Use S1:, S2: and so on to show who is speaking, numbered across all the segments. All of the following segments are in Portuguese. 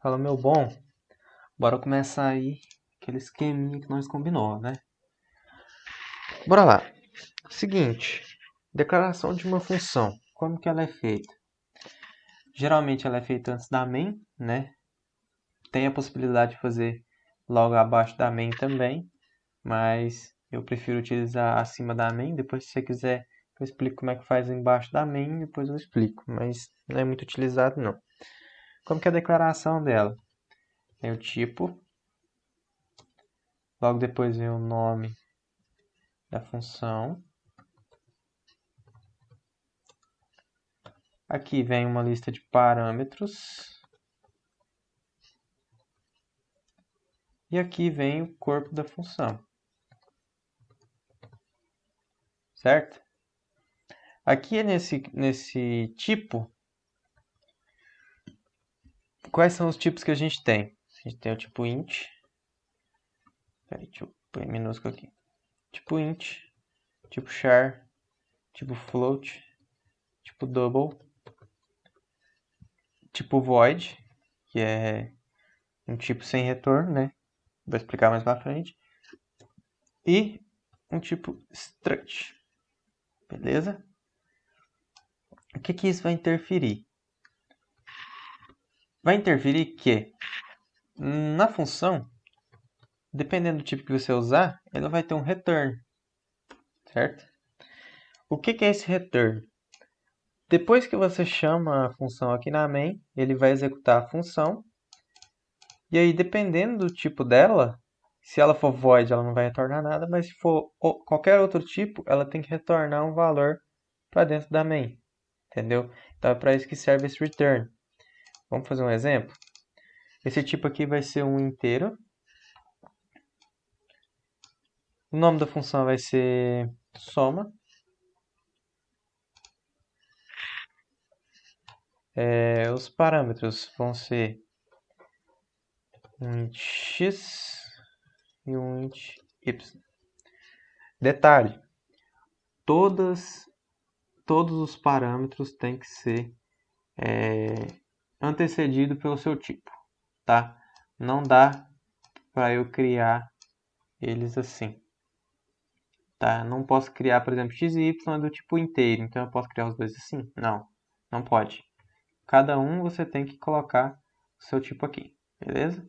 S1: Fala, meu bom, bora começar aí aquele esqueminha que nós combinou, né? Bora lá. Seguinte, declaração de uma função. Como que ela é feita? Geralmente ela é feita antes da main, né? Tem a possibilidade de fazer logo abaixo da main também, mas eu prefiro utilizar acima da main. Depois, se você quiser, eu explico como é que faz embaixo da main, depois eu explico, mas não é muito utilizado não. Como que é a declaração dela? Tem o tipo, logo depois vem o nome da função. Aqui vem uma lista de parâmetros. E aqui vem o corpo da função. Certo? Aqui nesse tipo, quais são os tipos que a gente tem? A gente tem o tipo int. Peraí, deixa eu pôr em minúsculo aqui. Tipo int, tipo char, tipo float, tipo double, tipo void, que é um tipo sem retorno, né? Vou explicar mais pra frente. E um tipo struct. Beleza? O que isso vai interferir? Vai interferir que na função, dependendo do tipo que você usar, ela vai ter um return, certo? O que é esse return? Depois que você chama a função aqui na main, ele vai executar a função. E aí, dependendo do tipo dela, se ela for void, ela não vai retornar nada, mas se for qualquer outro tipo, ela tem que retornar um valor para dentro da main, entendeu? Então é para isso que serve esse return. Vamos fazer um exemplo? Esse tipo aqui vai ser um inteiro. O nome da função vai ser soma. Os parâmetros vão ser um int x e um int y. Detalhe, todos os parâmetros têm que ser antecedidos pelo seu tipo, tá? Não dá para eu criar eles assim, tá? Não posso criar, por exemplo, x e y do tipo inteiro, então eu posso criar os dois assim? Não, não pode. Cada um você tem que colocar o seu tipo aqui, beleza?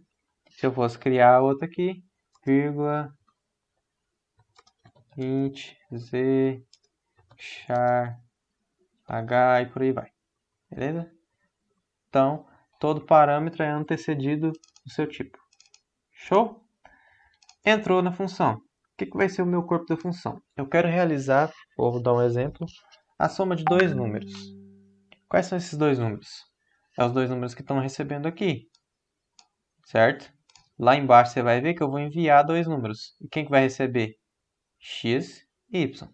S1: Se eu fosse criar outro aqui, vírgula, int, z, char, h e por aí vai, beleza? Então, todo parâmetro é antecedido do seu tipo. Show? Entrou na função. O que vai ser o meu corpo da função? Eu quero realizar, vou dar um exemplo, a soma de dois números. Quais são esses dois números? É os dois números que estão recebendo aqui, certo? Lá embaixo você vai ver que eu vou enviar dois números. E quem que vai receber? X e Y.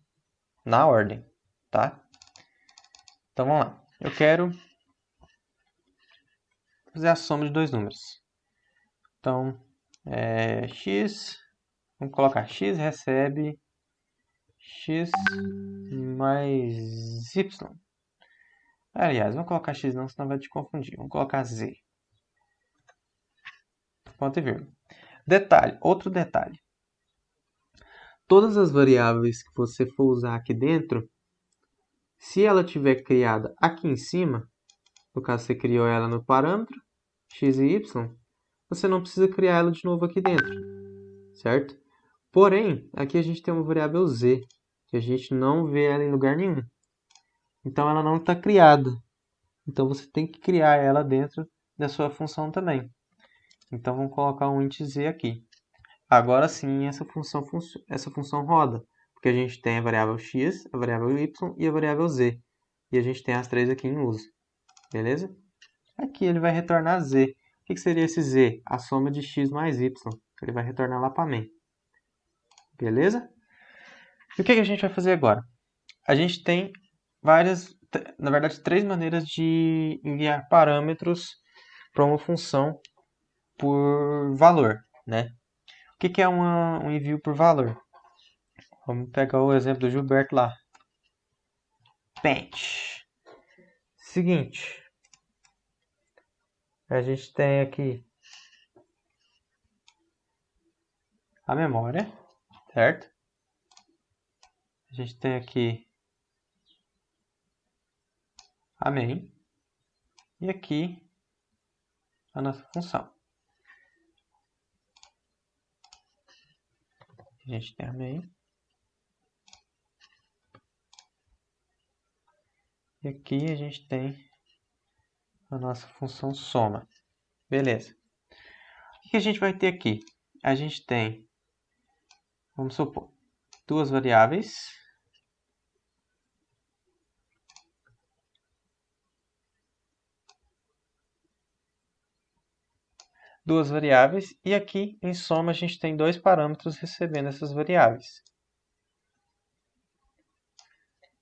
S1: Na ordem, tá? Então vamos lá. Eu quero fazer a soma de dois números. Então, x, vamos colocar x recebe x mais y. Aliás, vamos colocar x não, senão vai te confundir. Vamos colocar z. Ponto e vírgula. Detalhe, outro detalhe. Todas as variáveis que você for usar aqui dentro, se ela tiver criada aqui em cima, no caso você criou ela no parâmetro x e y, você não precisa criar ela de novo aqui dentro, certo? Porém, aqui a gente tem uma variável z, que a gente não vê ela em lugar nenhum. Então ela não está criada. Então você tem que criar ela dentro da sua função também. Então vamos colocar um int z aqui. Agora sim essa função roda, porque a gente tem a variável x, a variável y e a variável z. E a gente tem as três aqui em uso. Beleza? Aqui ele vai retornar z. O que seria esse z? A soma de x mais y. Ele vai retornar lá para main. Beleza? E o que a gente vai fazer agora? A gente tem na verdade, três maneiras de enviar parâmetros para uma função por valor, né? O que é um envio por valor? Vamos pegar o exemplo do Gilberto lá. Pente. Seguinte. A gente tem aqui a memória, certo? A gente tem aqui a main e aqui a nossa função. A gente tem a main e aqui a gente tem a nossa função soma. Beleza. O que a gente vai ter aqui? A gente tem, vamos supor, duas variáveis. E aqui em soma a gente tem dois parâmetros recebendo essas variáveis.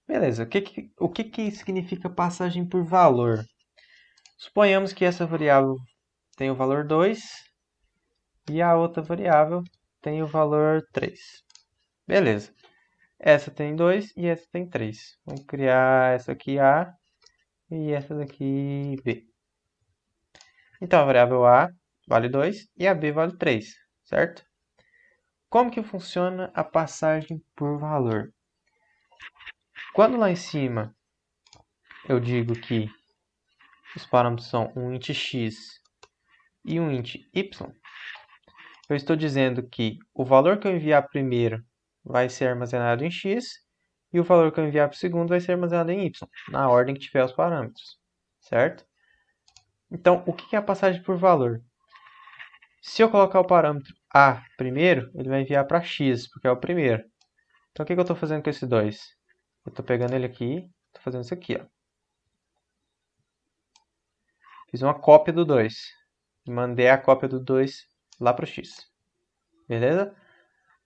S1: Beleza, o que significa passagem por valor? Suponhamos que essa variável tem o valor 2 e a outra variável tem o valor 3. Beleza, essa tem 2 e essa tem 3. Vamos criar essa aqui A e essa daqui B. Então a variável A vale 2 e a B vale 3, certo? Como que funciona a passagem por valor? Quando lá em cima eu digo que os parâmetros são um int x e um int y, eu estou dizendo que o valor que eu enviar primeiro vai ser armazenado em x e o valor que eu enviar para o segundo vai ser armazenado em y, na ordem que tiver os parâmetros, certo? Então, o que é a passagem por valor? Se eu colocar o parâmetro a primeiro, ele vai enviar para x, porque é o primeiro. Então, o que eu estou fazendo com esse 2? Eu estou pegando ele aqui, estou fazendo isso aqui, ó. Fiz uma cópia do 2. E mandei a cópia do 2 lá para o x. Beleza?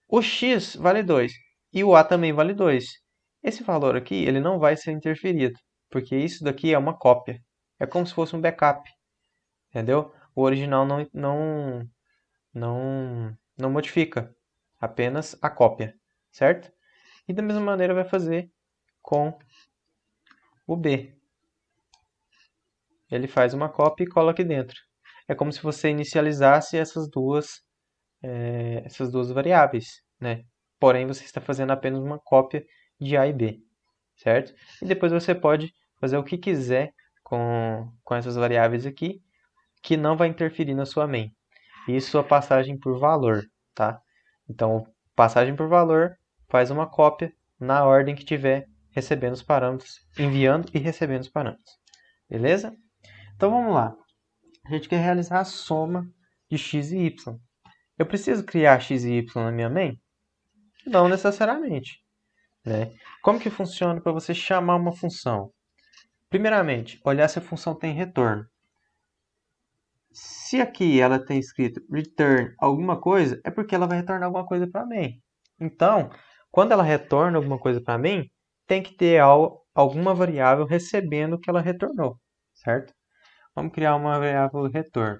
S1: O x vale 2 e o a também vale 2. Esse valor aqui ele não vai ser interferido, porque isso daqui é uma cópia. É como se fosse um backup. Entendeu? O original não modifica, apenas a cópia, certo? E da mesma maneira vai fazer com o b. Ele faz uma cópia e cola aqui dentro. É como se você inicializasse essas duas variáveis, né? Porém, você está fazendo apenas uma cópia de A e B, certo? E depois você pode fazer o que quiser com essas variáveis aqui, que não vai interferir na sua main. Isso é passagem por valor, tá? Então, passagem por valor faz uma cópia na ordem que tiver recebendo os parâmetros, enviando e recebendo os parâmetros. Beleza? Então, vamos lá. A gente quer realizar a soma de x e y. Eu preciso criar x e y na minha main? Não necessariamente, né? Como que funciona para você chamar uma função? Primeiramente, olhar se a função tem retorno. Se aqui ela tem escrito return alguma coisa, é porque ela vai retornar alguma coisa para main. Então, quando ela retorna alguma coisa para main, tem que ter alguma variável recebendo o que ela retornou, certo? Vamos criar uma variável retorno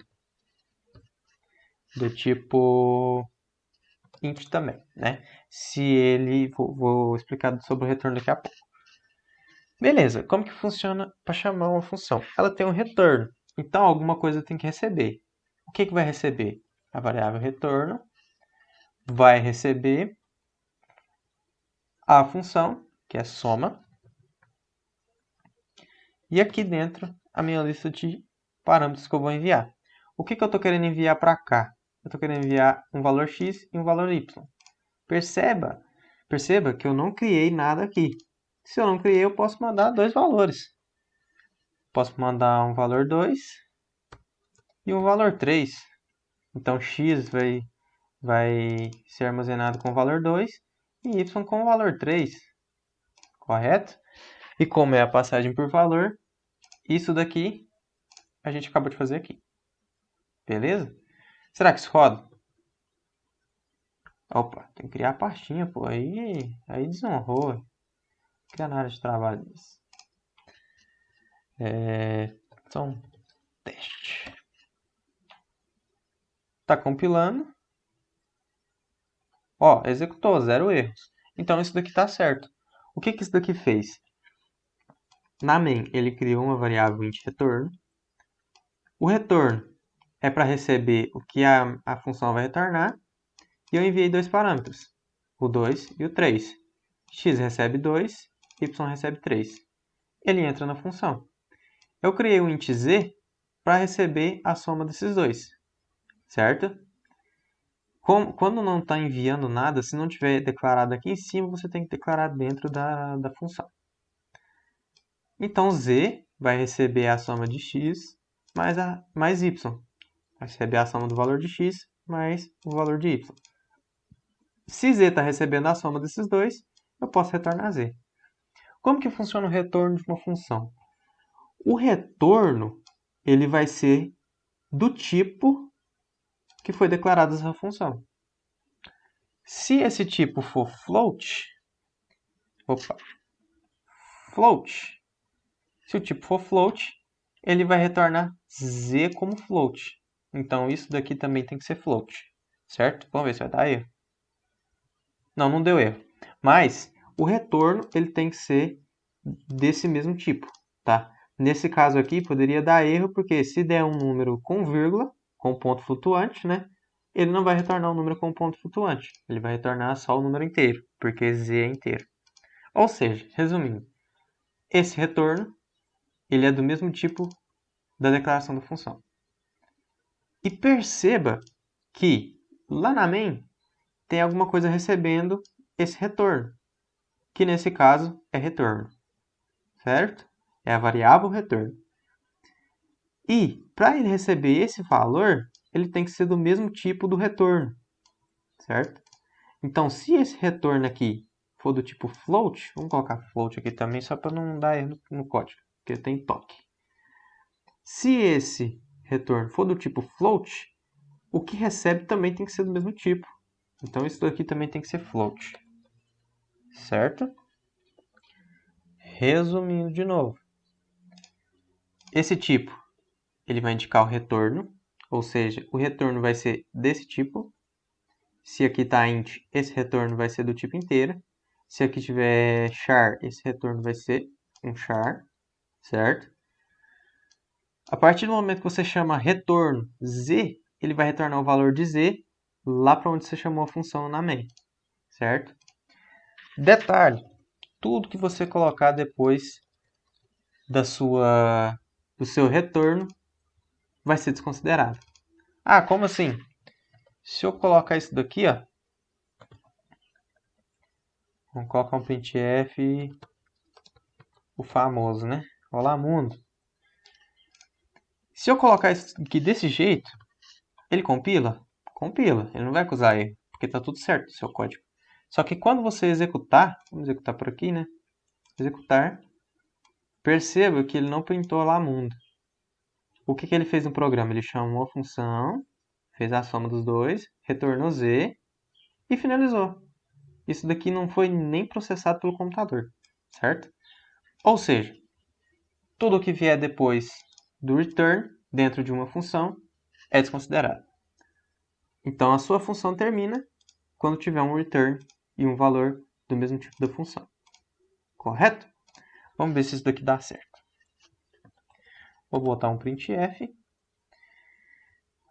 S1: do tipo int também, né? Se ele, vou explicar sobre o retorno daqui a pouco. Beleza, como que funciona para chamar uma função? Ela tem um retorno, então alguma coisa tem que receber. O que vai receber? A variável retorno vai receber a função, que é soma, e aqui dentro a minha lista de parâmetros que eu vou enviar. O que eu estou querendo enviar para cá? Eu estou querendo enviar um valor x e um valor y. Perceba que eu não criei nada aqui. Se eu não criei, eu posso mandar dois valores. Posso mandar um valor 2 e um valor 3. Então x vai ser armazenado com o valor 2 e y com o valor 3. Correto? E como é a passagem por valor, isso daqui a gente acabou de fazer aqui. Beleza? Será que isso roda? Opa, tem que criar a pastinha, pô. Aí desonrou. Criar na área de trabalho disso. São teste. Tá compilando. Ó, executou, 0 erros. Então isso daqui tá certo. O que isso daqui fez? Na main, ele criou uma variável int retorno. O retorno é para receber o que a função vai retornar. E eu enviei dois parâmetros, o 2 e o 3. X recebe 2, y recebe 3. Ele entra na função. Eu criei um int z para receber a soma desses dois, certo? Quando não está enviando nada, se não tiver declarado aqui em cima, você tem que declarar dentro da função. Então, z vai receber a soma de x mais y. Vai receber a soma do valor de x mais o valor de y. Se z está recebendo a soma desses dois, eu posso retornar z. Como que funciona o retorno de uma função? O retorno ele vai ser do tipo que foi declarado essa função. Se esse tipo for float, se o tipo for float, ele vai retornar z como float. Então isso daqui também tem que ser float, certo? Vamos ver se vai dar erro. Não deu erro. Mas o retorno ele tem que ser desse mesmo tipo, tá? Nesse caso aqui poderia dar erro porque se der um número com vírgula, com ponto flutuante, né? Ele não vai retornar um número com ponto flutuante. Ele vai retornar só o número inteiro, porque z é inteiro. Ou seja, resumindo, esse retorno ele é do mesmo tipo da declaração da função. E perceba que lá na main tem alguma coisa recebendo esse retorno, que nesse caso é retorno, certo? É a variável retorno. E para ele receber esse valor, ele tem que ser do mesmo tipo do retorno, certo? Então, se esse retorno aqui for do tipo float, vamos colocar float aqui também só para não dar erro no código, porque tem toque. Se esse retorno for do tipo float, o que recebe também tem que ser do mesmo tipo. Então, isso daqui também tem que ser float, certo? Resumindo de novo, esse tipo ele vai indicar o retorno, ou seja, o retorno vai ser desse tipo. Se aqui está int, esse retorno vai ser do tipo inteiro. Se aqui tiver char, esse retorno vai ser um char, certo? A partir do momento que você chama retorno z, ele vai retornar o valor de z lá para onde você chamou a função na main, certo? Detalhe, tudo que você colocar depois do seu retorno vai ser desconsiderado. Ah, como assim? Se eu colocar isso daqui, ó, vamos colocar um printf, o famoso, né? Olá, mundo. Se eu colocar isso aqui desse jeito, ele compila? Compila, ele não vai acusar erro, porque está tudo certo no seu código. Só que quando você executar, vamos executar por aqui, né? Executar, perceba que ele não printou lá mundo. O que ele fez no programa? Ele chamou a função, fez a soma dos dois, retornou z e finalizou. Isso daqui não foi nem processado pelo computador, certo? Ou seja, tudo o que vier depois do return, dentro de uma função, é desconsiderado. Então, a sua função termina quando tiver um return e um valor do mesmo tipo da função. Correto? Vamos ver se isso daqui dá certo. Vou botar um printf.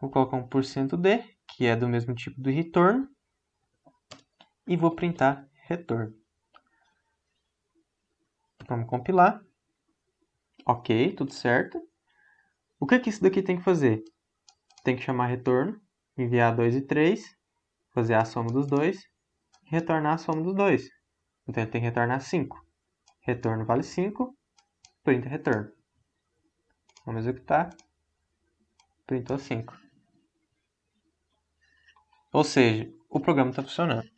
S1: Vou colocar um %d, que é do mesmo tipo do return. E vou printar return. Vamos compilar. Ok, tudo certo. O que isso daqui tem que fazer? Tem que chamar retorno, enviar 2 e 3, fazer a soma dos dois e retornar a soma dos dois. Então ele tem que retornar 5. Retorno vale 5, printa retorno. Vamos executar. Printou 5. Ou seja, o programa está funcionando.